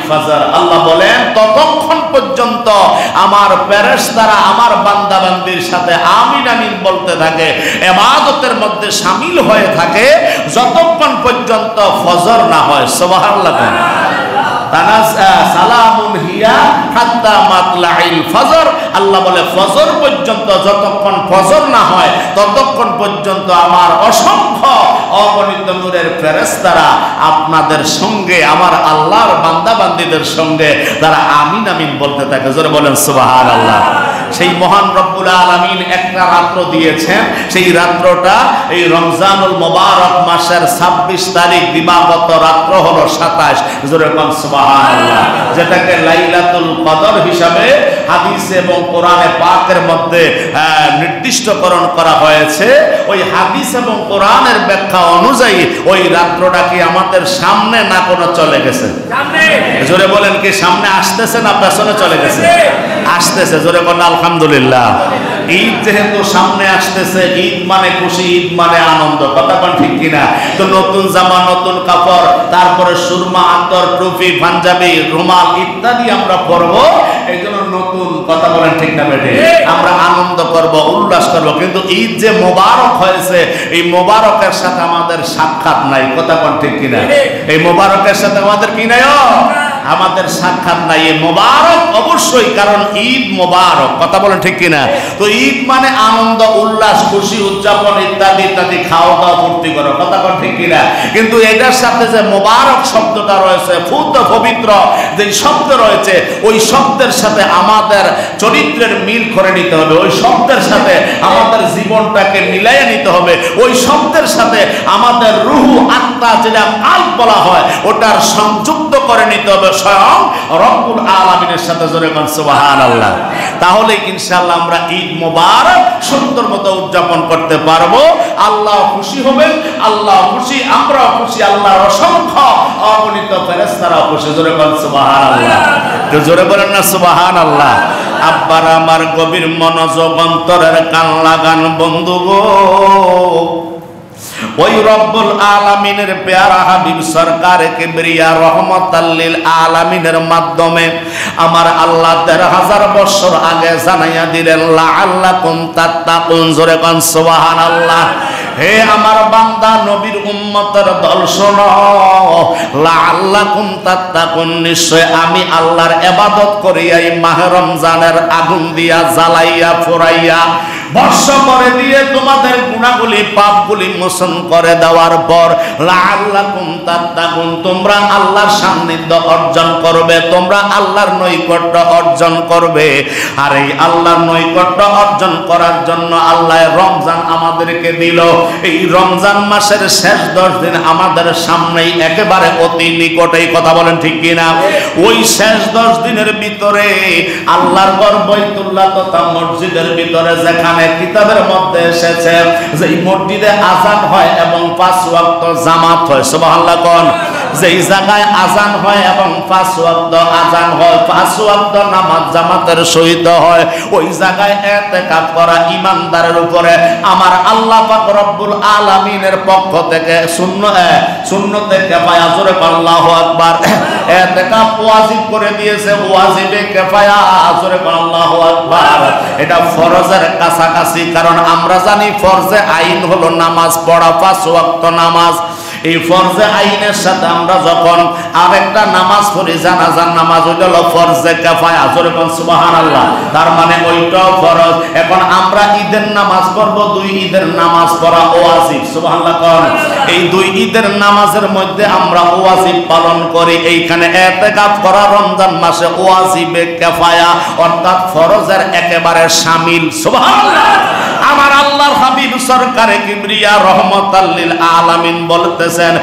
ফাজর। আল্লাহ বলেন ততক্ষণ পর্যন্ত আমার ফেরেশতারা আমার বান্দা বান্দির সাথে আমিন আমিন বলতে থাকে, ইবাদতের মধ্যে শামিল হয়ে থাকে যতক্ষণ পর্যন্ত ফজর না হয়। সুবহানাল্লাহ। সালামুন হিয়া হাত্তা মাতলাইল ফজর। আল্লাহ বলে ফজর পর্যন্ত, যতক্ষণ ফজর না হয় ততক্ষণ পর্যন্ত আমার অসংখ্য অগণিত নূরের ফেরেশতারা আপনাদের সঙ্গে, আমার আল্লাহর বান্দা বান্দীদের সঙ্গে তারা আমিন আমিন বলতে থাকে। জোরে বলেন সুবহানাল্লাহ। সেই মহান রব্বুল আলামিন একটা রাত্র দিয়েছেন, সেই রাত্রটা এই রমজানুল মুবারক মাসের 26 তারিখ দিবাগত রাত্র হলো 27। জোরে বলেন সুবহানাল্লাহ। যেটাকে লাইলাতুল কদর হিসাবে হাদিস এবং কোরআনে পাকের মধ্যে নির্দিষ্টকরণ করা হয়েছে। ওই হাদিস এবং কোরআনের ব্যাখ্যা অনুযায়ী ওই রাত্রটা কি আমাদের সামনে না কোনো চলে গেছে? সামনে। জোরে বলেন, কি সামনে আসতেছে না পেছনে চলে গেছে? আসতেছে। জোরে বলেন আলহামদুলিল্লাহ। ঈদ যেহেতু সামনে আসতেছে, ঈদ মানে খুশি, ঈদ মানে আনন্দ, কথা কোন ঠিক কিনা? তো নতুন জামা, নতুন কাপড়, তারপরে সুরমা, আতর, টুপি, পাঞ্জাবি, রুমাল ইত্যাদি আমরা পরবো। এই জন্য নতুন, কথা বলেন ঠিক না বেটে? আমরা আনন্দ করব, উল্লাস করব। কিন্তু ঈদ যে মোবারক হয়েছে, এই মোবারকের সাথে আমাদের সাক্ষাৎ নাই, কথা কোন ঠিক কিনা? এই মোবারকের সাথে আমাদের কি নাই? আমাদের সাক্ষাৎ নাই। এই মোবারক অবশ্যই, কারণ ঈদ মোবারক, কথা বলেন ঠিক কিনা? তো ঈদ মানে আনন্দ, উল্লাস, খুশি, উদযাপন ইত্যাদি ইত্যাদি, খাওয়া দাওয়া, ফুর্তি করো, কথা বলেন ঠিক কিনা? কিন্তু এটার সাথে যে মোবারক শব্দটা রয়েছে, ফুত পবিত্র যে শব্দ রয়েছে, ওই শব্দের সাথে আমাদের চরিত্রের মিল করে নিতে হবে। ওই শব্দের সাথে আমাদের জীবনটাকে মিলাইয়ে নিতে হবে। ওই শব্দের সাথে আমাদের রুহু, আত্মা, যেটা কাল্প বলা হয়, ওটার সংযুক্ত করে নিতে হবে স্বয়ং রব্বুল আলামিনের সাথে। জোরে বলেন সুবহানাল্লাহ। তাহলে ইনশাআল্লাহ আমরা ঈদ মোবারক সুন্দর মতো উদযাপন করতে পারবো। আল্লাহ খুশি হবেন, আল্লাহ খুশি, আমরাও খুশি, আল্লাহর অসংখ্য অগণিত ফেরেশতারা খুশি। জোরে বলেন সুবহানাল্লাহ। তো জোরে বলেন না সুবহানাল্লাহ। আব্বার আমার গভীর মনোযোগ, অন্তরের কান লাগান বন্ধু গো। ওই রব্বুল আলামিনের পেয়ারা হাবিব সরকারে কিবরিয়া রহমাতাল লিল আলামিনের মাধ্যমে আমার আল্লাহ ১৩,০০০ বছর আগে জানাইয়া দিলেন লাআল্লাকুম তাত্তাকুন। জোরে কোন সুবহানাল্লাহ। হে আমার বান্দা নবীর উম্মতের দল শোনো, লাআল্লাকুম তাত্তাকুন, নিশ্চয় আমি আল্লাহর ইবাদত করিয়া এই মাহে রমজানের আগুন দিয়া জ্বালাইয়া পোড়াইয়া বর্ষ করে দিয়ে তোমাদের গুনাহগুলি, পাপগুলি মোচন করে দেওয়ার পর লাআল্লাকুম তাত্তাকুন, তোমরা আল্লাহর সান্নিধ্য অর্জন করবে, তোমরা আল্লাহর নৈকট্য অর্জন করবে। আর এই আল্লাহর নৈকট্য অর্জন করার জন্য আল্লাহ রমজান আমাদেরকে দিল। এই রমজান মাসের শেষ 10 দিন আমাদের সামনেই, একেবারে অতি নিকটেই, কথা বলেন ঠিক কিনা? ওই শেষ 10 দিনের ভিতরে আল্লাহর ঘর বাইতুল্লাহ তথা মসজিদের ভিতরে যেখানে কিতাবের মধ্যে এসেছে যে এই মসজিদে আযান হয় এবং 5 ওয়াক্ত জামাত হয়, সুবহানাল্লাহ কোন? যেই জায়গায় আযান হয় এবং 5 ওয়াক্ত আযান হয়, 5 ওয়াক্ত নামাজ জামাতের সহিত হয়, ওই জায়গায় ইতিকাফ করা ইমানদারের উপরে আমার আল্লাহ পাক রব্বুল আলামিনের পক্ষ থেকে সুন্নতে কিফায়া, জোরে আল্লাহু আকবার, ইতিকাফ ওয়াজিব করে দিয়েছে, ওয়াজিবে কিফায়া, জোরে আল্লাহু আকবার। এটা ফরজের কাছাকাছি, কারণ আমরা জানি ফরজে আইন হলো নামাজ পড়া, 5 ওয়াক্ত নামাজ। এই ফরজে আইনের সাথে আমরা যখন আরেকটা নামাজ পড়ি, জানাজার নামাজ, ওইটা হলো ফরজে কিফায়া, জোরে বলেন সুবহানাল্লাহ। তার মানে ওইটাও ফরজ। এখন আমরা ঈদের নামাজ পড়ব, 2 ঈদের নামাজ পড়া ওয়াজিব, সুবহানাল্লাহ কোন? এই 2 ঈদের নামাজের মধ্যে আমরা ওয়াজিব পালন করি। এইখানে ইতিকাফ করা রমজান মাসে ওয়াজিবে কিফায়া, অর্থাৎ ফরজের একেবারে শামিল, সুবহানাল্লাহ। আমার আল্লাহর হাবিব সরকারে কিবরিয়া রহমাতাল লিল আলামিন বলতেছেন,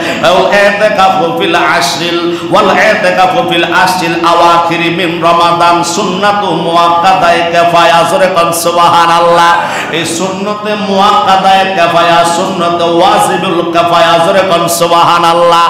ইতিকাফু ফিল আশরিল ওয়াল ইতিকাফু ফিল আশরিল আওয়াখির মিন রমাদান সুন্নাতু মুআক্কাদায়ে কিফায়া, জোরে কোন সুবহানাল্লাহ। এই সুন্নতে মুআক্কাদায়ে কিফায়া, সুন্নতে ওয়াজিবুল কিফায়া, জোরে কোন সুবহানাল্লাহ।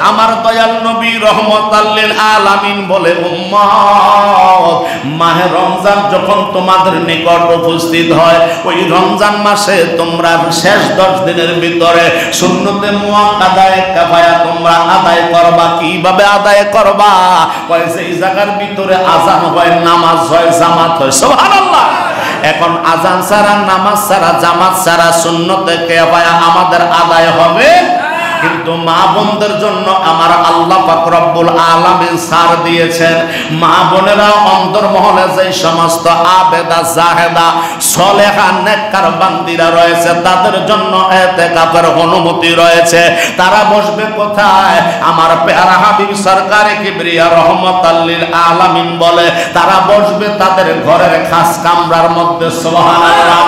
আমার দয়াল নবী রহমাতাল লিল আলামিন বলে, উম্মত, মাহে রমজান যখন তোমাদের নিকট উপস্থিত হয়, ওই রমজান মাসে তোমরা শেষ 10 দিনের ভিতরে সুন্নতে মুআক্কাদায়ে কিফায়া তোমরা আদায় করবা। কিভাবে আদায় করবা? কয় যে জায়গার ভিতরে আযান হয়, নামাজ হয়, জামাত হয়। সুবহানাল্লাহ। এখন আযান ছাড়া, নামাজ ছাড়া, জামাত ছাড়া সুন্নতে কিফায়া আমাদের আদায় হবে। কিন্তু মা বোনদের জন্য আমার আল্লাহ পাক রব্বুল আলামিন ছাড় দিয়েছেন। মা বোনেরা অন্তর্মহলে যে সমস্ত আবেদা জাহেদা সলেহা নেককার বান্দিরা রয়েছে তাদের জন্য ইতিকাফের অনুমতি রয়েছে। তারা বসবে কোথায়? আমার প্যারা হাবিব সরকারে কিবরিয়া রহমাতাল লিল আলামিন বলে তারা বসবে তাদের ঘরের খাস কামরার মধ্যে। সুবহানাল্লাহ।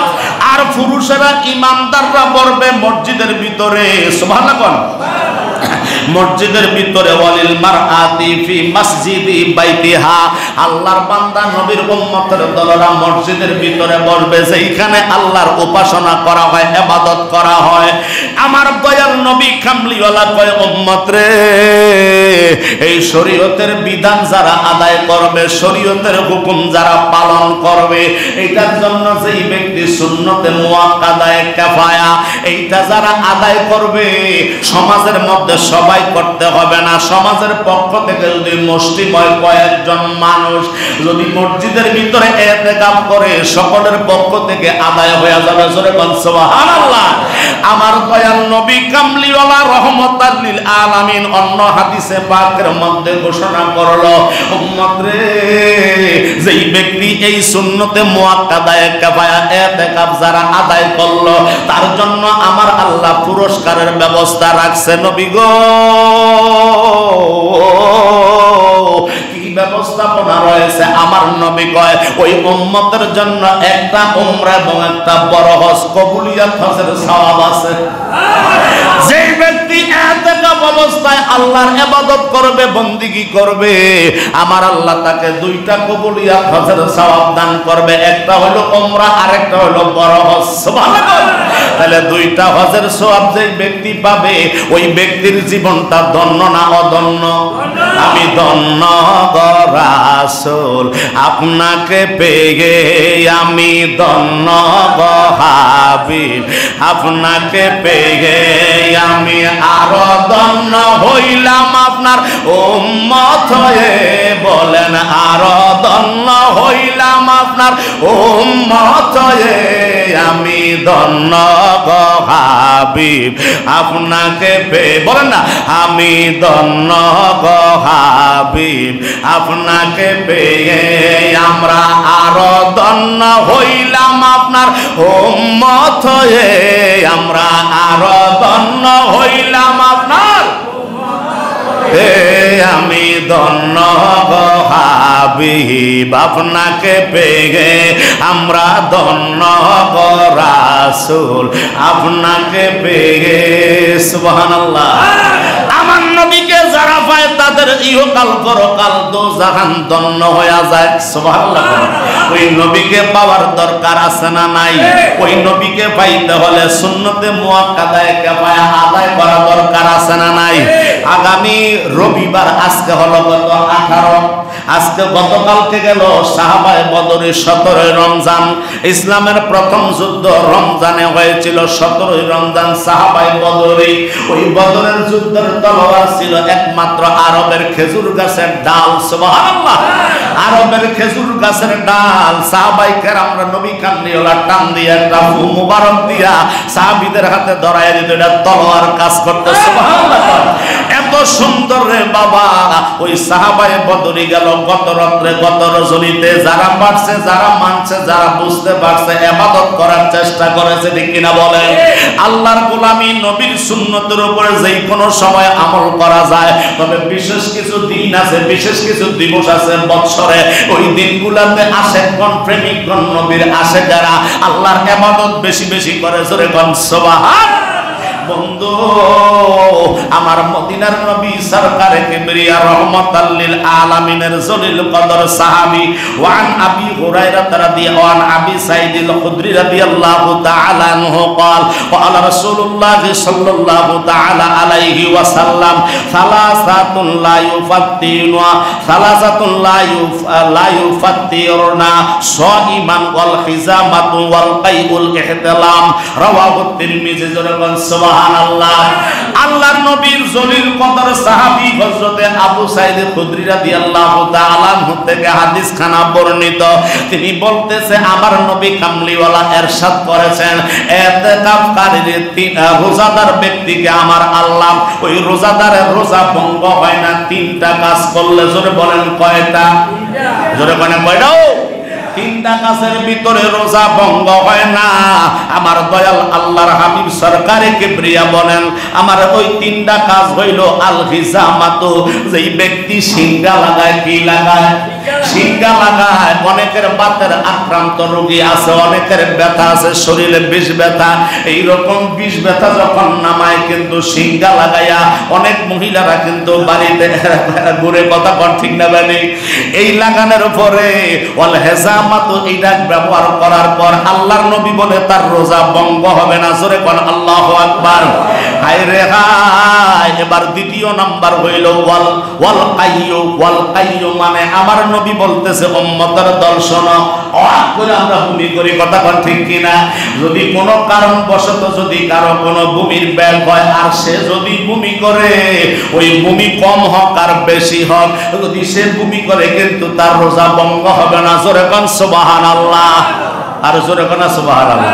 আর পুরুষেরা ইমানদাররা বসবে মসজিদের ভিতরে। সুবহানাল্লাহ। মসজিদের ভিতরে ওয়ালিল মারআতি ফি মসজিদি বাইতিহা। আল্লাহর বান্দা নবীর উম্মতের দলরা মসজিদের ভিতরে বসবে যেখানে আল্লাহর উপাসনা করা হয়, ইবাদত করা হয়। আমার দয়াল নবী কামলিওয়ালা কয় উম্মত রে, এই শরীয়তের বিধান যারা আদায় করবে, শরীয়তের হুকুম যারা পালন করবে, এটার জন্য যেই ব্যক্তি সুন্নতে মুআক্কাদায়ে কিফায়া এইটা যারা আদায় করবে, সমাজের মধ্যে সবাই করতে হবে না। সমাজের পক্ষ থেকে যদি মুষ্টিময় কয়েকজন মানুষ যদি মসজিদের ভিতরে ইতিকাফ করে, সকলের পক্ষ থেকে আদায় হয়ে যাবে। জোরে বল সুবহানাল্লাহ। আমার দয়াল নবী কামলিওয়ালা রহমাতাল লিল আলামিন অন্য হাদিসে পাকের মধ্যে ঘোষণা করলো উম্মত রে, যেই ব্যক্তি এই সুন্নতে মুআক্কাদায়ে কিফায়া ইতিকাফ যারা আদায় করলো তার জন্য আমার আল্লাহ পুরস্কারের ব্যবস্থা রাখছে। নবী গো, কি ব্যবস্থাপনা রয়েছে? আমার নবী কয় ওই উম্মতের জন্য একটা উমরা এবং একটা বড় হজ, কবুলিয়াত হজের সওয়াব আছে। যে ব্যক্তি ইতিকাফ অবস্থায় আল্লাহর ইবাদত করবে, বন্দেগী করবে, আমার আল্লাহ তাকে দুইটা কবুলিয়াত হজের সওয়াব দান করবে। একটা হলো উমরা, আরেকটা হলো বড় হজ। সুবহানাল্লাহ। তাহলে দুইটা হজের সওয়াব যেই ব্যক্তি পাবে ওই ব্যক্তির জীবনটা ধন্য না অধন্য? আমি ধন্য গো রাসূল, আপনাকে পেয়ে আমি ধন্য গো হাবিব, আপনাকে পেয়ে আমি আরো ধন্য হইলাম আপনার উম্মত হয়ে। বলেন আরো ধন্য হইলাম আপনার উম্মত হয়ে। আমি ধন্য গো হাবিব, আপনাকে পেয়ে। বলেন না, আমি ধন্য গো হাবিব, আপনাকে পেয়ে আমরা আরো ধন্য হইলাম আপনার উম্মত হয়ে। আমরা আরো ধন্য হইলাম আপনার। আমি ধন্য গো হাবিব, আপনাকে পেয়ে আমরা ধন্য গো রাসূল, আপনাকে পেয়ে। সুবহানাল্লাহ। আমার নবীকে যারা পায় তাদের ইহকাল পরকাল দোজাহান ধন্য হয়ে যায়। সুবহানাল্লাহ। ওই নবীকে পাওয়ার দরকার আছে না নাই? ওই নবীকে পাইতে হলে সুন্নতে মুআক্কাদায়ে কিফায়া আদায় করা দরকার আছে না নাই? আগামী রবিবার, আজকে হলো গত 18, আজকে গতকালকে গেল সাহাবায়ে বদরের 17 রমজান। ইসলামের প্রথম যুদ্ধ রমজানে হয়েছিল 17 রমজান সাহাবায়ে বদরে। ওই বদরের যুদ্ধের তলোয়ার ছিল একমাত্র আরবের খেজুর গাছের ডাল। সুবহানাল্লাহ। আরবের খেজুর গাছের ডাল সাহাবায়ে কেরামরা নবী কামলিওয়ালা টান দিয়ে একটা ফু মুবারক দিয়া সাহাবীদের হাতে ধরায় দিত, এটা তলোয়ার কাজ করতে। সুবহানাল্লাহ। এত সুন্দর রে বাবা। ওই সাহাবায়ে বদরি গেল গত রাত্রে, গত রজনীতে। যারা পারছে, যারা মানছে, যারা বুঝতে পারছে, ইবাদত করার চেষ্টা করেছে, ঠিক কিনা বলেন? আল্লাহর গোলামি নবীর সুন্নতের উপরে যেই কোনো সময় আমল করা যায়, তবে বিশেষ কিছু দিন আছে, বিশেষ কিছু দিবস আছে বৎসরে। ওই দিনগুলোতে আশেকগণ, প্রেমিকগণ, নবীর আশেকেরা আল্লাহর ইবাদত বেশি বেশি করে। জোরে কোন সুবহান। বন্ধু আমার মদিনার নবী সরকারে কিবরিয়া রহমাতাল লিল আলামিনের জলিল কদর সাহাবী ওয়ান আবি হুরায়রা রাদিয়াল্লাহু আন আবি সাঈদুল খুদরি রাদিয়াল্লাহু তাআলা আনহু قال قال رسول الله صلى الله تعالى عليه وسلم ثلاثه لا يفطرون صائما والحزامه والقيء الاحتلام رواه الترمذي সুবহানাল্লাহ আল্লাহর নবীর জলিল কদর সাহাবী হযরতে আবু সাঈদ খুদরি রাদিয়াল্লাহু তাআলা থেকে হাদিস খানা বর্ণিত তিনি বলতেছে আমার নবী কামলিওয়ালা ইরশাদ করেছেন ইতিকাফকারীর রোজাদার ব্যক্তিকে আমার আল্লাহ ওই রোজাদারের রোজা ভঙ্গ হয় না তিনটা কাজ করলে জোরে বলেন কয়টা জোরে বলেন কয়টা তিনটা কাজের ভিতরে রোজা ভঙ্গ হয় না আমার দয়াল আল্লাহর হাবিব সরকারে কিবরিয়া বলেন আমার ওই তিনটা কাজ হইল আল হিজামাতু যেই ব্যক্তি সিঙ্গা লাগায় কি লাগায় সিঙ্গা লাগায় অনেকের বাতের আক্রান্ত রোগী আছে অনেকের ব্যথা আছে শরীরে বিষ ব্যথা এই রকম বিষ ব্যথা যখন নামায় কিন্তু সিঙ্গা লাগায়া অনেক মহিলারা কিন্তু বাড়িতে ঘুরে কথা কর ঠিক না বানি এই লাগানোর পরে ওয়াল হিজামাতু এইটা ব্যবহার করার পর আল্লাহর নবী বলে তার রোজা ভঙ্গ হবে না জোরে কোন আল্লাহু আকবার হায় রে হায় এবার দ্বিতীয় নাম্বার হইল ওয়াল কাইয়ু মানে আমার নবী বলতেছে উম্মতের দল শোনো অবাক করে আমরা ভূমি করি কথা কোন ঠিক কিনা যদি কোনো কারণবশত যদি কারো কোনো ভূমির ব্যাগ হয় আর সে যদি ভূমি করে ওই ভূমি কম হোক আর বেশি হোক যদি সে ভূমি করে কিন্তু তার রোজা ভঙ্গ হবে না জোরে কোন সুবহানাল্লাহ আর জোরে কোন সুবহানাল্লাহ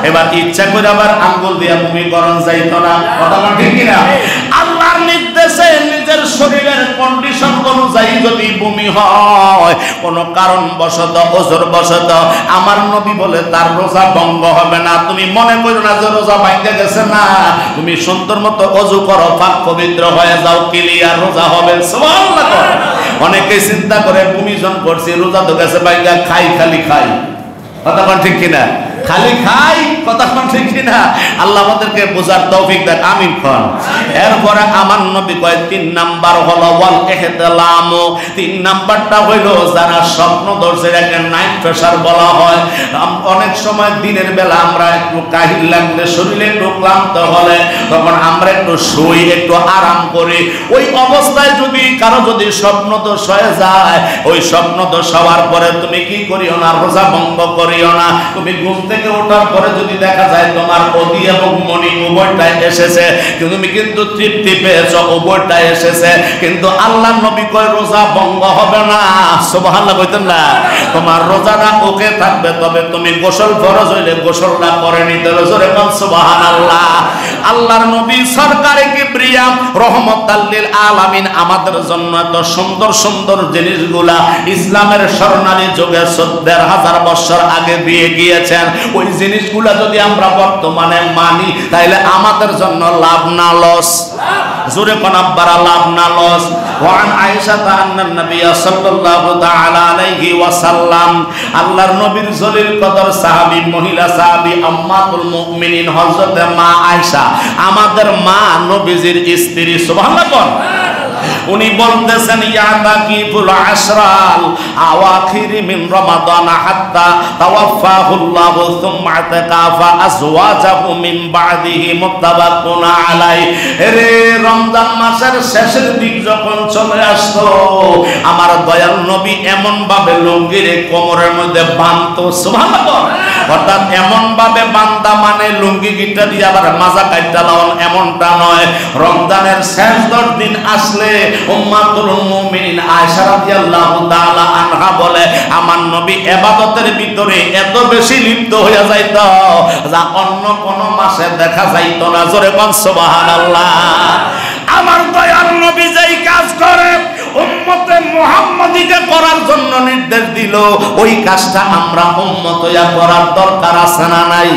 এবার ইচ্ছা করে আবার আঙ্গুল দিয়া ভূমি করন যাইতো না কথা কোন ঠিক কিনা আল্লাহর নির্দেশে নিজের শরীরের কন্ডিশন অনুযায়ী যদি ভূমি হয় কোনো কারণবশত ওজর বশত আমার নবী বলে তার রোজা ভঙ্গ হবে না তুমি মনে করো না যে রোজা ভাঙে গেছে না তুমি সুন্দর মতো ওযু করো পাক পবিত্র হয়ে যাও ক্লিয়ার রোজা হবে সুবহানাল্লাহ অনেকে চিন্তা করে ভূমি জন করছি রোজা তো গেছে ভাঙা খাই খালি খাই কথা কোন ঠিক কিনা খালি খাই কথা কোন ঠিক কিনা আল্লাহ আমাদেরকে বোঝার তৌফিক দেন আমিন কোন এরপরে আমার নবী কয় তিন নাম্বার হলো ওয়াল ইহতিলাম তিন নাম্বারটা হইলো যারা স্বপ্ন দর্শে একটা নাইট প্রেসার বলা হয় অনেক সময় দিনের বেলা আমরা একটু কাহিল লাগলে শরীরে একটু ক্লান্ত হলে তখন আমরা একটু শুই একটু আরাম করি ওই অবস্থায় যদি কারো যদি স্বপ্ন দোষ হয়ে যায় ওই স্বপ্ন দোষ হওয়ার পরে তুমি কি করিও না রোজা ভঙ্গ করিও না তুমি ঘুম থেকে ওঠার পরে যদি দেখা যায় তোমার অতি এবং মনি উভয়টাই এসেছে তুমি কিন্তু তৃপ্তি পেয়েছো উভয়টাই এসেছে কিন্তু আল্লাহর নবী কয় রোজা ভঙ্গ হবে না সুবহানাল্লাহ কইতেন না তোমার রোজাটা ওকে থাকবে তবে তুমি গোসল ফরজ হইলে গোসলটা করে নিতে হবে জোরে কোন সুবহানাল্লাহ আল্লাহর নবী সরকারে কিবরিয়া রহমাতাল লিল আলামিন আমাদের জন্য এত সুন্দর সুন্দর জিনিসগুলা ইসলামের স্বর্ণালী যুগে ১৪,০০০ বছর আগে দিয়ে গিয়েছেন ওই জিনিসগুলা যদি আমরা বর্তমানে মানি তাহলে আমাদের জন্য লাভ না লস জোরে কোন আব্বারা লাভ না লস ওয়ান আয়েশা আন্নান নবী সাল্লাল্লাহু তাআলা আলাইহি ওয়াসাল্লাম আল্লাহর নবীর জলিল কদর সাহাবী মহিলা সাহাবী আম্মাতুল মুমিনিন হযরত মা আয়েশা আমাদের মা নবীজির স্ত্রী সুবহানাল্লাহ উনি বলতেছেন ইয়াতাকিফুল আশরাল আওয়াখির মিন রমাদান হাত্তা তাওয়াফাহুল্লাহু সুম্মা তাকাফা আজওয়াজাহু মিন বাদিহি মুত্তাবাকুন আলাই রে রমজান মাসের শেষের দিক যখন চলে আসতো আমার দয়াল নবী এমন ভাবে লুঙ্গিরে কোমরের মধ্যে বাঁধতো সুবহানাল্লাহ অর্থাৎ এমন ভাবে বাঁধা মানে লুঙ্গি গিটা দিয়ে আবার মাজা কাটটা লাওন এমনটা নয় রমজানের শেষ 10 দিন আসলে উম্মাতুল মুমিনিন আয়েশা রাদিয়াল্লাহু তাআলা আনহা বলে আমার নবী ইবাদতের ভিতরে এত বেশি লিপ্ত হয়ে যাইতো যা অন্য কোন মাসে দেখা যাইতো না জোরে কোন সুবহানাল্লাহ আমার দয়াল নবী যেই কাজ করে উম্মতে মুহাম্মাদিকে করার জন্য নির্দেশ দিল ওই কাজটা আমরা উম্মত হইয়া করার দরকার আছে না নাই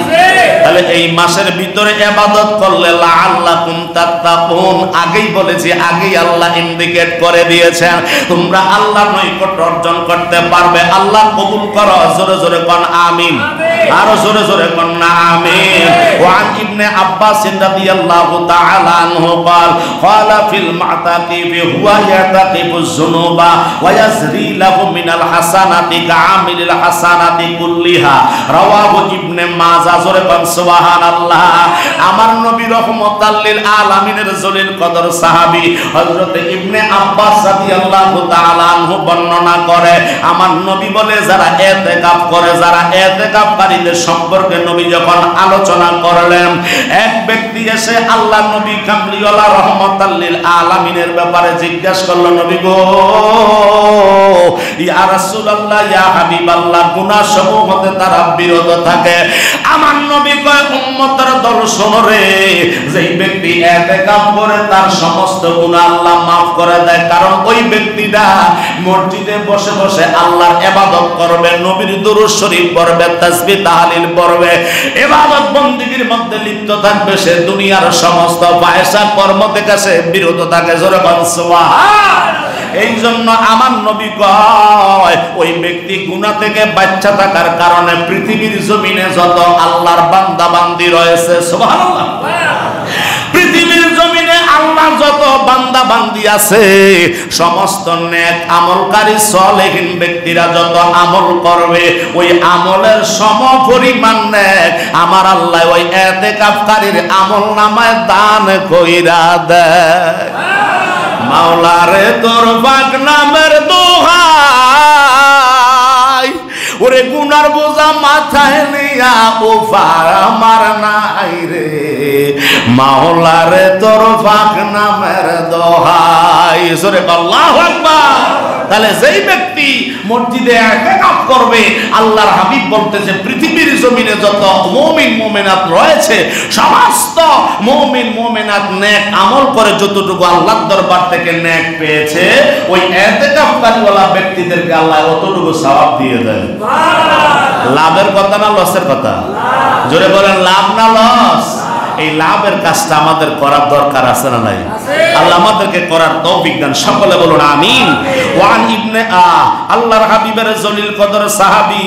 তাহলে এই মাসের ভিতরে ইবাদত করলে লাআল্লাকুম তাত্তাকুন, আগেই বলেছি, আগেই আল্লাহ ইন্ডিকেট করে দিয়েছেন তোমরা আল্লাহর নৈকট্য অর্জন করতে পারবে। আল্লাহ কবুল করো। জোরে জোরে কোন আমিন, আরো জোরে জোরে কোন না আমিন। ওয়ান ইবনে আব্বাস রাদিয়াল্লাহু তাআলা আনহু قال قال في المعتكف هو يعتكف الذنوب ويزري له من الحسنات كعامل الحسنات كلها رواه ابن ماجه। জোরে কোন সুবহানাল্লাহ। আমার নবী রাহমাতাল লিল আলামিনের জলিল কদর সাহাবী হযরত ইবনে আব্বাস রাদিয়াল্লাহু তাআলা আনহু বর্ণনা করে, আমার নবী বলে যারা ইতিকাফ করে, যারা ইতিকাফকারীদের সম্পর্কে নবী যখন আলোচনা করলেন, এক ব্যক্তি এসে আল্লাহ নবী কামলিওয়ালা রাহমাতাল লিল আলামিনের ব্যাপারে জিজ্ঞাসা করলো, নবী গো, ইয়া রাসূলুল্লাহ, ইয়া হাবিবাল্লাহ, গুনাহ সমূহ হতে তারা বিরত থাকে। আমার নবী কয়, উম্মতের দল শোনো রে, যেই ব্যক্তি ইতিকাফ করে তার সমস্ত গুনাহ আল্লাহ maaf করে দেয়, কারণ ওই ব্যক্তিটা মসজিদে বসে বসে আল্লাহর ইবাদত করবে, নবীর দুরূদ শরীফ পড়বে, তাসবিহ তাহলিল পড়বে, ইবাদত বندگির মধ্যে লিপ্ত থাকবে, সে দুনিয়ার সমস্ত ফাহিশা কর্ম থেকে সে বিরত থাকে। জোরে বল সুবহানাল্লাহ। এই জন্য আমার নবী কয়, ওই ব্যক্তি গুনাহ থেকে বাঁচা থাকার কারণে পৃথিবীর জমিনে যত আল্লাহর বান্দা বান্দি রয়েছে, সুবহানাল্লাহ, পৃথিবীর জমিনে আল্লাহ যত বান্দা বান্দি আছে, সমস্ত নেক আমলকারী সালেহিন ব্যক্তিরা যত আমল করবে, ওই আমলের সমপরিমাণ নেক আমার আল্লাহ ওই ইতিকাফকারীর আমল নামায় দান কইরা দেয়। মাওলারে তোর পাক নামের দোহাই, ওরে গুনার বোঝা মাথায় নিয়া উপার আমার নাই রে, মাওলারে তোর পাক নামের দোহাই। জোরে আল্লাহু আকবার। তাহলে যেই ব্যক্তি মসজিদে ইতিকাফ করবে, আল্লাহর হাবিব বলতেছে পৃথিবীর জমিনে যত মুমিন মুমিনাত রয়েছে, সমস্ত মুমিন মুমিনাত নেক আমল করে যতটুকু আল্লাহর দরবার থেকে নেক পেয়েছে, ওই ইতিকাফকারীওয়ালা ব্যক্তিদেরকে আল্লাহ অতটুকু সওয়াব দিয়ে দেন। লাভের কথা না লসের কথা? জোরে বলেন, লাভ না লস? এই লাভের কাজটা আমাদের করার দরকার আছে না নাই? আল্লাহ আমাদেরকে করার তৌফিক দেন। সকলে বলুন আমিন। ওয়ান ইবনে আল্লাহর হাবিবের জলিল কদর সাহাবী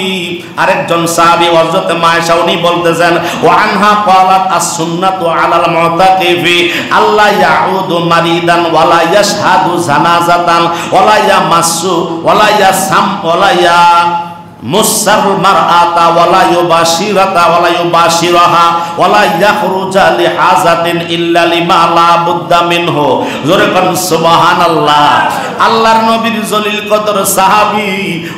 আরেকজন সাহাবী হযরত মায়েশা, উনি বলতেছেন, ওয়ানহা ক্বালাত আস-সুন্নাতু আলাল মুতাকিফি আল্লাহ ইয়াউদু মারিদান ওয়ালা ইয়াশহাদু জানাজাতান ওয়ালা ইয়ামাসসু ওয়ালা ইয়াসাম ওয়ালা ইয়া মুসার মারআতা ওয়ালা ইউবাশিরাতা ওয়ালা ইউবাশিরাহা ওয়ালা ইয়াখরুজা লিহাজাতিন ইল্লা লিমা লা বুদ্দা মিনহু। জোরে কোন সুবহানাল্লাহ। আল্লাহর নবীর জলিল কদর সাহাবী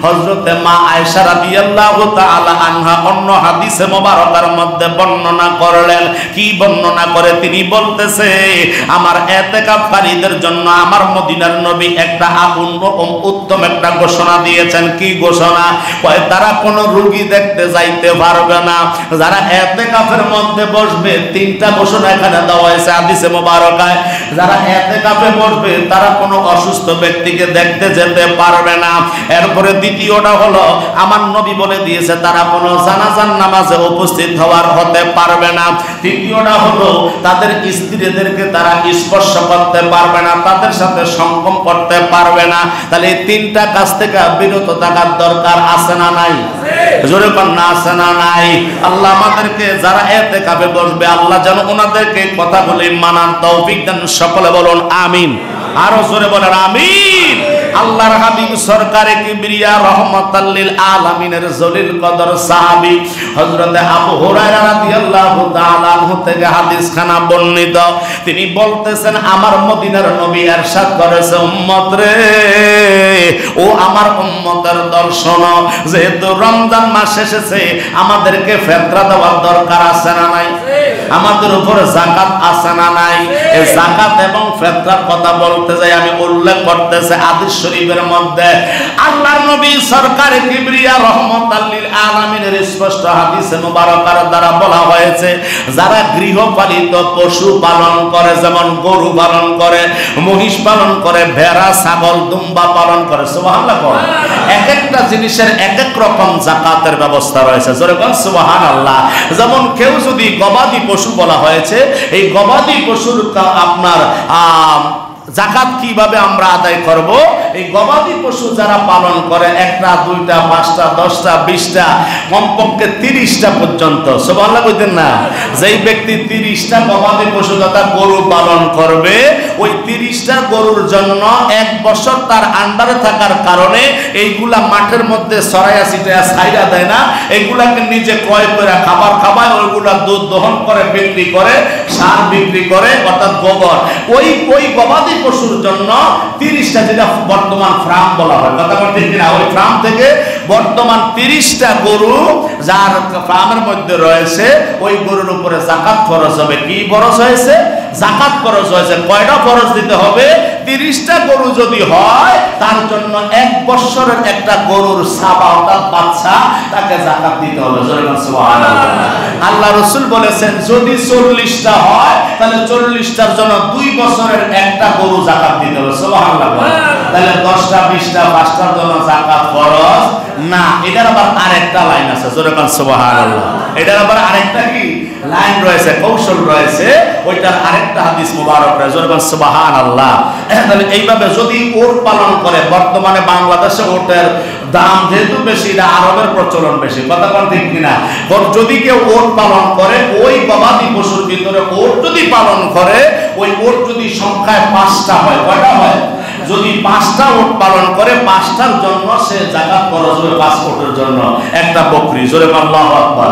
হযরতে মা আয়েশা রাদিয়াল্লাহু তাআলা আনহা অন্য হাদিসে মোবারকার মধ্যে বর্ণনা করলেন। কি বর্ণনা করে? তিনি বলতেছে, আমার ইতিকাফকারীদের জন্য আমার মদিনার নবী একটা উত্তম একটা ঘোষণা দিয়েছেন। কি ঘোষণা? তারা কোন রোগী দেখতে যাইতে পারবে না। যারা ইতিকাফের মধ্যে বসবে, তিনটা ঘোষণা এখানে দেওয়া হয়েছে হাদিসে মোবারকায়। যারা ইতিকাফে বসবে তারা কোন অসুস্থ ব্যক্তিকে দেখতে যেতে পারবে না। এরপরে দ্বিতীয়টা হলো, আমার নবী বলে দিয়েছে তারা কোন জানাজার নামাজে উপস্থিত হতে পারবে না। তৃতীয়টা হলো, তাদের স্ত্রীদেরকে তারা স্পর্শ করতে পারবে না, তাদের সাথে সঙ্গম করতে পারবে না। তাহলে এই তিনটা কাজ থেকে বিরত থাকার দরকার আছে না নাই? জোরে কন্যা আছে না নাই? আল্লাহ আমাদেরকে যারা ইতিকাফে বসবে, আল্লাহ যেন ওনাদেরকে কথাগুলি মানার তৌফিক দেন। সকলে বলুন আমিন। আরো জোরে বলেন আমিন। আল্লাহর হাবিব সরকারে কিবরিয়া রাহমাতাল লিল আলামিনের জলিল কদর সাহাবী হযরতে আবু হুরায়রা রাদিয়াল্লাহু তাআলা আনহু থেকে হাদিস খানা বর্ণিত। তিনি বলতেছেন, আমার মদিনার নবী ইরশাদ করেছে, উম্মত রে, ও আমার উম্মতের দল শোনো, যেহেতু রমজান মাস এসেছে, আমাদেরকে ফিতরা দেওয়ার দরকার আছে না নাই? আমাদের উপর যাকাত আছে না নাই? এই যাকাত এবং ফিতরার কথা বলতে যাই আমি উল্লেখ করতেছে হাদিস শরীফের মধ্যে। আল্লাহর নবী সরকারে কিবরিয়া রাহমাতাল লিল আলামিনের স্পষ্ট হাদিসে মুবারকার দ্বারা বলা হয়েছে, যারা গৃহপালিত পশু পালন করে, যেমন গরু পালন করে, মহিষ পালন করে, ভেড়া ছাগল দুম্বা পালন করে, সুবহানাল্লাহ, এক একটা জিনিসের এক এক রকম যাকাতের ব্যবস্থা রয়েছে। জোরে বলেন সুবহানাল্লাহ। যেমন কেউ যদি গবাদি পশু বলা হয়েছে, এই গবাদি পশুর আপনার যাকাত কিভাবে আমরা আদায় করব? এই গবাদি পশু যারা পালন করে, একটা দুইটা পাঁচটা 10টা 20টা কমপক্ষে 30টা পর্যন্ত, সুবহানাল্লাহ কইতেন না? যেই ব্যক্তি 30টা গবাদি পশু তথা গরু পালন করবে, ওই 30টা গরুর জন্য 1 বছর তার আন্ডারে থাকার কারণে এইগুলা মাঠের মধ্যে ছড়াইয়া ছিটাইয়া ছাইরা দেয় না, এইগুলাকে নিজে ক্রয় করে খাবার খাওয়ায়, ওইগুলা দুধ দহন করে বিক্রি করে, সার বিক্রি করে, অর্থাৎ গোবর। ওই গবাদি পশুর জন্য 30টা, যেটা বর্তমান ফার্ম বলা হয়, কথা বলতে কিনা, ওই ফার্ম থেকে বর্তমান 30টা গরু যার ফার্মের মধ্যে রয়েছে, ওই গরুর উপরে যাকাত খরচ হবে। কি খরচ হয়েছে? যাকাত খরচ হয়েছে। কয়টা খরচ দিতে হবে? 30টা গরু যদি হয়, তার জন্য 1 বছরের একটা গরুর সাবা অর্থাৎ বাচ্চা, তাকে যাকাত দিতে হবে। সুবহানাল্লাহ। আল্লাহ রাসূল বলেছেন যদি 40টা হয়, তাহলে 40টার জন্য 2 বছরের একটা গরু যাকাত দিতে হবে। সুবহানাল্লাহ। তাহলে 10টা 20টা 5টার জন্য যাকাত ফরজ না। এটার আবার আরেকটা লাইন আছে। জোরে বলেন সুবহানাল্লাহ। এটার আবার আরেকটা কি লাইন রয়েছে, কৌশল রয়েছে, ওইটার আরেকটা হাদিস মুবারক রয়েছে। জোরে বলেন সুবহানাল্লাহ। তাহলে এইভাবে যদি ওট পালন করে, বর্তমানে বাংলাদেশে ওটের দাম যেহেতু বেশি, এটা আরবের প্রচলন বেশি, কথা বলেন ঠিক কিনা? যদি কেউ ওট পালন করে, ওই গবাদি পশুর ভিতরে ওট যদি পালন করে, ওই ওট যদি সংখ্যায় 5টা হয়, কয়টা হয়? যদি 5টা ওট পালন করে, 5টার জন্য সে যাকাত খরচ হবে 5 ওটের জন্য একটা বকরি। জোরে আল্লাহু আকবার।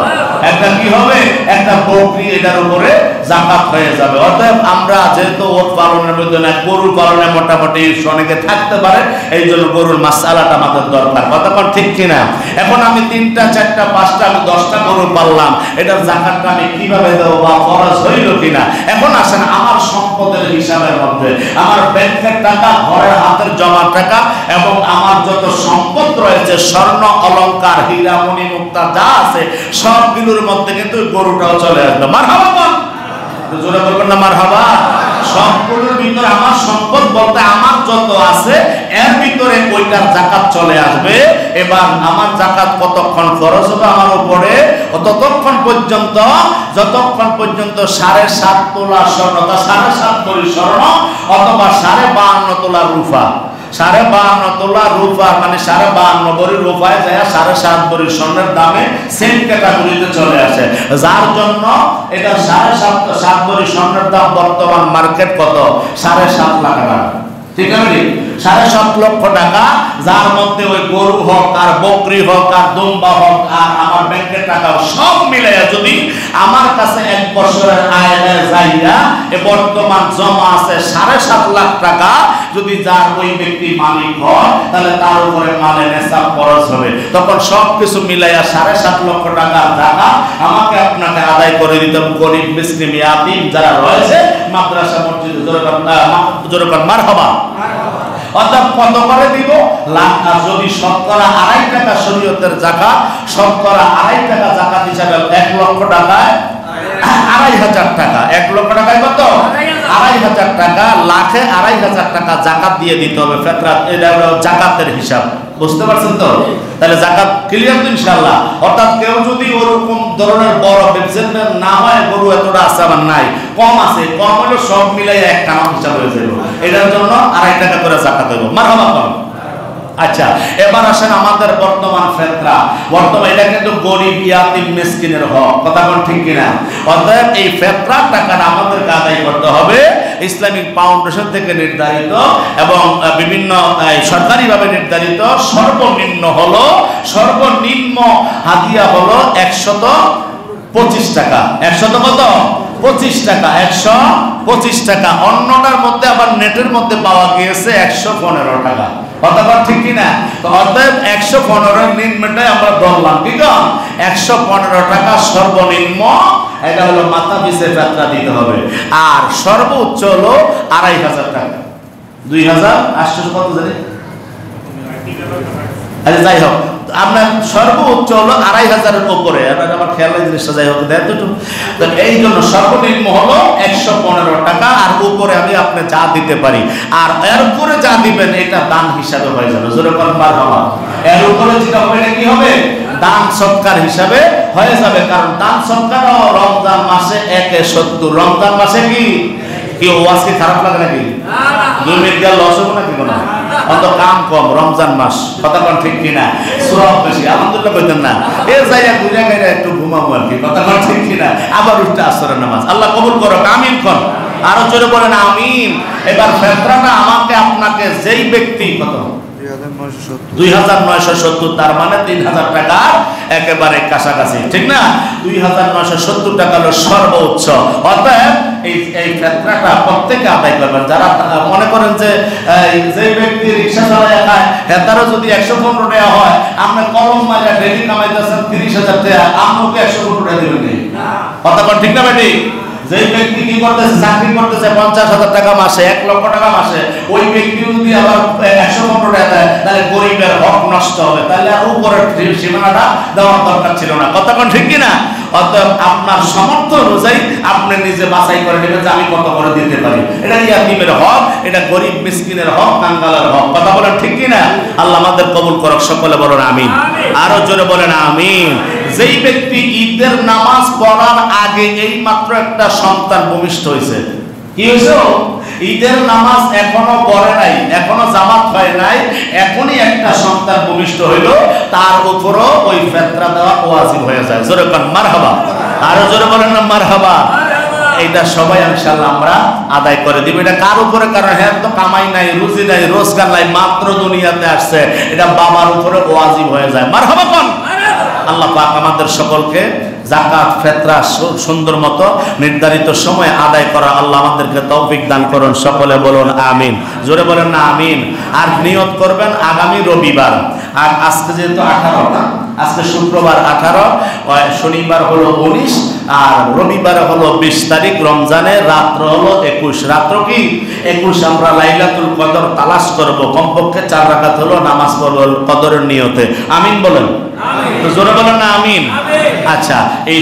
একটা কি হবে? একটা বকরি, এটার উপরে যাকাত হয়ে যাবে। অতএব আমরা যেহেতু ওট পালনের মধ্যে না, গরু পালনে মোটামুটি অনেকে থাকতে পারে, এই জন্য গরুর মাসআলাটা আমাদের দরকার, কথা বল ঠিক কিনা? এখন আমি 3টা 4টা 5টা আমি 10টা গরু পাললাম, এটার যাকাতটা আমি কিভাবে দেব বা খরচ হইল কিনা? এখন আসেন আমার সম্পদের হিসাবের মধ্যে আমার ব্যাংকের টাকা, ঘরের হাতের জমা টাকা এবং আমার যত সম্পদ রয়েছে, স্বর্ণ অলংকার হীরা মণি মুক্তা যা আছে, সবগুলোর মধ্যে কিন্তু গরুটাও চলে আসবে। মারহাবা, জোরে বলবেন না মারহাবা? সবগুলোর ভিতরে আমার সম্পদ বলতে আমার যত আছে, এর ভিতরে ওইটার যাকাত চলে আসবে। এবার আমার যাকাত কতক্ষণ খরচ হবে আমার উপরে? ততক্ষণ পর্যন্ত যতক্ষণ পর্যন্ত 7.5 তোলা স্বর্ণ, তা 7.5 ভরি স্বর্ণ অথবা 52.5 তোলা রূপা, 52.5 তোলা রূপা মানে 52.5 ভরি রূপায় যায় 7.5 ভরি স্বর্ণের দামে সেম ক্যাটাগরিতে চলে আসে। যার জন্য এটা 7.5 ভরি স্বর্ণের দাম বর্তমান মার্কেট কত? 7.5 লাখ টাকা। ঠিক আছে, 7.5 লক্ষ টাকা। যার মধ্যে ওই গরু হোক আর বকরি হোক আর দুম্বা হোক আর আমার ব্যাংকের টাকা সব মিলাইয়া যদি আমার কাছে 1 বছরের আয়ের জায়গা বর্তমান জমা আছে 7.5 লাখ টাকা, যদি যার ওই ব্যক্তি মালিক হয়, তাহলে তার উপরে মালের নেশাব খরচ হবে। তখন সবকিছু মিলাইয়া 7.5 লক্ষ টাকার টাকা আমাকে আপনাকে আদায় করে দিতে হবে। গরিব মিসকিন ইয়াতীম যারা রয়েছে, মাদ্রাসা মসজিদ, জোরে বলেন মারহাবা। অর্থাৎ কত করে দিব? লাখ। আর যদি শতকরা 2.5 টাকা শরীয়তের যাকাত, শতকরা 2.5 টাকা যাকাত হিসাবে 1 লক্ষ টাকায় 2.5 টাকা। 1 লক্ষ টাকায় কত? 2.5 টাকা। লাখে 2.5 টাকা যাকাত দিয়ে দিতে হবে। ফিতরাত, এটা হলো যাকাতের হিসাব। বুঝতে পারছেন তো? তাহলে যাকাত ক্লিয়ার তো ইনশাআল্লাহ। অর্থাৎ কেউ যদি ওরকম ধরনের বড় বিজনেসম্যান না হয়, গরু এতটা আছে আমার নাই, কম আছে, কম হলে সব মিলাই এক কামাত হিসাব হয়ে যাবে, এটার জন্য 2.5 টাকা করে যাকাত দেব। মারহাবা কর। আচ্ছা, এবার আসেন আমাদের বর্তমান ফিতরা। বর্তমান এটা কিন্তু গরিব ইয়াতীম মিসকিনের হক, কথা কোন ঠিক কিনা? অতএব এই ফিতরার টাকাটা আমাদেরকে আদায় করতে হবে। ইসলামিক ফাউন্ডেশন থেকে নির্ধারিত এবং বিভিন্ন সরকারিভাবে নির্ধারিত সর্বনিম্ন হাদিয়া হলো 125 টাকা। 100 কত? 25 টাকা। 125 টাকা। অন্যটার মধ্যে আবার নেটের মধ্যে পাওয়া গিয়েছে 115 টাকা। কথা ঠিক কিনা? তো অতএব 115 নিম্নটাই আমরা ধরলাম, ঠিক আছে? 115 টাকা সর্বনিম্ন, এটা হলো মাথা পিছে ফিতরা দিতে হবে। আর সর্বোচ্চ হলো 2.5 টাকা। 2800 কত জানি? আরে যাই হোক, আপনার সর্বোচ্চ হলো 2500-এর উপরে। আমার খেয়াল নাই জিনিসটা, যাই হোক দেয় দুটো। তো এই জন্য সর্বনিম্ন হলো 115 টাকা, আর উপরে আমি আপনি যা দিতে পারি, আর এর উপরে যা দিবেন এটা দান হিসাবে হয়ে যাবে। জোরে বলেন মারহাবা। এর উপরে যেটা হবে এটা কি হবে? দান সৎকার হিসাবে হয়ে যাবে। কারণ দান সৎকার রমজান মাসে 1/70। রমজান মাসে কি ওয়াজ কি খারাপ লাগে নাকি? 2 মিনিট গেল লস হবে নাকি? কোনো অত কাম কম, রমজান মাস, কথা কোন ঠিক কিনা? সওয়াব বেশি, আলহামদুলিল্লাহ কইতেন না? এ যাইয়া ঘুরে গাইরা একটু ঘুমাবো আর কি, কথা কোন ঠিক কিনা? আবার উঠতে আসরের নামাজ। আল্লাহ কবুল করো, আমিন কোন। আরো জোরে বলেন আমিন। এবার ফেতরাটা আমাকে আপনাকে যেই ব্যক্তি কত 2970, তার মানে 3000 টাকার একেবারে কাছাকাছি, ঠিক না? 2970 টাকা হলো সর্বোচ্চ। অতএব এই ফেতরাটা প্রত্যেকে আদায় করবেন। যারা মনে করেন যে যে ব্যক্তি রিকশা চালায় খায়, তারও যদি 115 টাকা হয়, আপনি কলম মাইরা ডেলি কামাইতেছেন 30,000 টাকা, আপনাকে 115 টাকা দিবেন না, কথা বল ঠিক না বেটি? যে ব্যক্তি কি করতেছে, চাকরি করতেছে 50,000 টাকা মাসে, 1 লক্ষ টাকা মাসে, ওই ব্যক্তি যদি আবার 115 টাকা দেয়, তাহলে গরিবের হক নষ্ট হবে। তাহলে আর উপরের সীমানাটা দেওয়ার দরকার ছিল না, কথা কোন ঠিক কিনা? অতএব আপনার সামর্থ্য অনুযায়ী আপনি নিজে বাছাই করে নেবেন যে আমি কত করে দিতে পারি। এটা ইয়াতীমের হক, এটা গরিব মিসকিনের হক, কাঙ্গালের হক, কথা বলেন ঠিক কিনা? আল্লাহ আমাদের কবুল করুক, সকলে বলেন আমিন। আরো জোরে বলেন আমিন। যেই ব্যক্তি ঈদের নামাজ পড়ার আগে এই মাত্র একটা সন্তান ভূমিষ্ঠ হয়েছে, কি হয়েছে? ঈদের নামাজ এখনো পড়ে নাই, এখনো জামাত হয় নাই, এখনই একটা সন্তান ভূমিষ্ঠ হইল, তার উপরও ওই ফিতরা দেওয়া ওয়াজিব হয়ে যায়। জোরে বলেন মারহাবা। আরো জোরে বলেন না মারহাবা। এইটা সবাই ইনশাআল্লাহ আমরা আদায় করে দিব। এটা কার উপরে? কারণ হ্যাঁ তো কামাই নাই, রুজি নাই, রোজগার নাই, মাত্র দুনিয়াতে আসছে, এটা বাবার উপরে ওয়াজিব হয়ে যায়। মারহাবা কোন। আল্লাহ পাক আমাদের সকলকে যাকাত ফিতরা সুন্দর মতো নির্ধারিত সময়ে আদায় করা আল্লাহ আমাদেরকে তৌফিক দান করুন, সকলে বলুন আমিন। জোরে বলেন না আমিন। আর নিয়ত করবেন আগামী রবিবার, আর আজকে যেহেতু 18 না, আজকে শুক্রবার 18, শনিবার হলো 19, আর রবিবার হলো 20 তারিখ, রমজানের রাত্র হলো 21। রাত্র কি 21 আমরা লাইলাতুল কদর তালাশ করব, কমপক্ষে 4 রাকাত হলো নামাজ পড়ব কদরের নিয়তে। আমিন বলেন। তো জোরে বলেন না আমিন। আচ্ছা, এই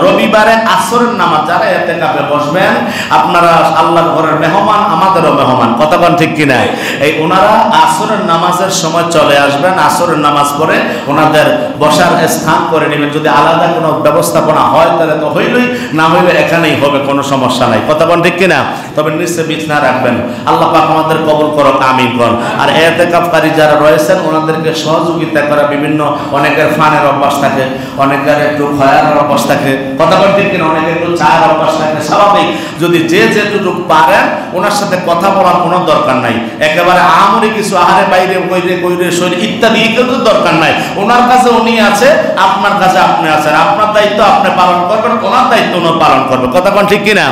রবিবারে আসরের নামাজ যারা ইতিকাফে বসবেন, আপনারা আল্লাহর ঘরের মেহমান, আমাদেরও মেহমান, কথা বলেন ঠিক কিনা? এই ওনারা আসরের নামাজের সময় চলে আসবেন, আসরের নামাজ পড়ে ওনাদের বসার স্থান করে নেবেন। যদি আলাদা কোনো ব্যবস্থাপনা হয় তাহলে তো হইলই, না হইলে এখানেই হবে, কোনো সমস্যা নাই, কথা বলেন ঠিক কিনা? তবে নিচে বিছনা রাখবেন। আল্লাহ পাক আমাদের কবুল করুক, আমিন বল। আর ইতিকাফকারী যারা রয়েছেন ওনাদেরকে সহযোগিতা করা, বিভিন্ন অনেকের ফানের অভ্যাস থাকে, অনেকের একটু খয়ার অভ্যাস থাকে, কথা বলতে কিনা, অনেকের একটু চায়ের অভ্যাস থাকে, স্বাভাবিক। যদি যে যেটুকু পারেন ওনার সাথে কথা বলার কোনো দরকার নাই, একেবারে আমরি কিছু আহারে বাইরে কইরে শরীর ইত্যাদি কিন্তু দরকার নাই। ওনার কাছে উনি আছে, আপনার কাছে আপনি আছেন, আপনার দায়িত্ব আপনি পালন করবেন, ওনার দায়িত্ব উনি পালন করবেন, কথা কোন ঠিক কিনা?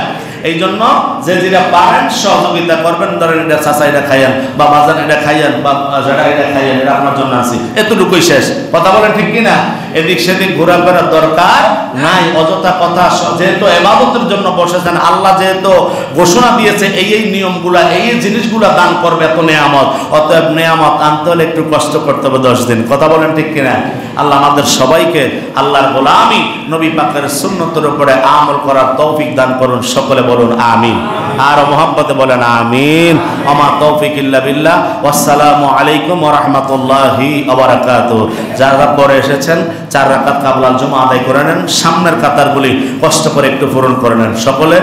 এই জন্য যে যেটা পারেন সহযোগিতা করবেন। ধরেন এটা চাচা এটা খাইয়েন, বা বাজার এটা খাইয়েন, বা যেটা এটা খাইয়েন, এটা আপনার জন্য আছে, এতটুকুই শেষ, কথা বলেন ঠিক কিনা? এদিক সেদিক ঘোরাফেরার দরকার নাই, অযথা কথা। যেহেতু ইবাদতের জন্য বসেছেন, আল্লাহ যেহেতু ঘোষণা দিয়েছে এই নিয়মগুলা, এই জিনিসগুলা দান করবে, এত নেয়ামত, অতএব নেয়ামত আনতে হলে একটু কষ্ট করতে হবে 10 দিন, কথা বলেন ঠিক কিনা? আল্লাহ আমাদের সবাইকে আল্লাহর গোলামি, নবী পাকের সুন্নতের উপরে আমল করার তৌফিক দান করুন, সকলে বলুন আমিন। আর মোহাম্মতে বলেন আমিন। আমা তৌফিক ইল্লা বিল্লাহ। আসসালামু আলাইকুম ওয়া রাহমাতুল্লাহি ওয়া বারাকাতুহু। যারা পরে এসেছেন 4 রাকাত কাবলাল জুমা আদায় করে নেন, সামনের কাতারগুলি কষ্ট করে একটু পূরণ করে নেন সকলে।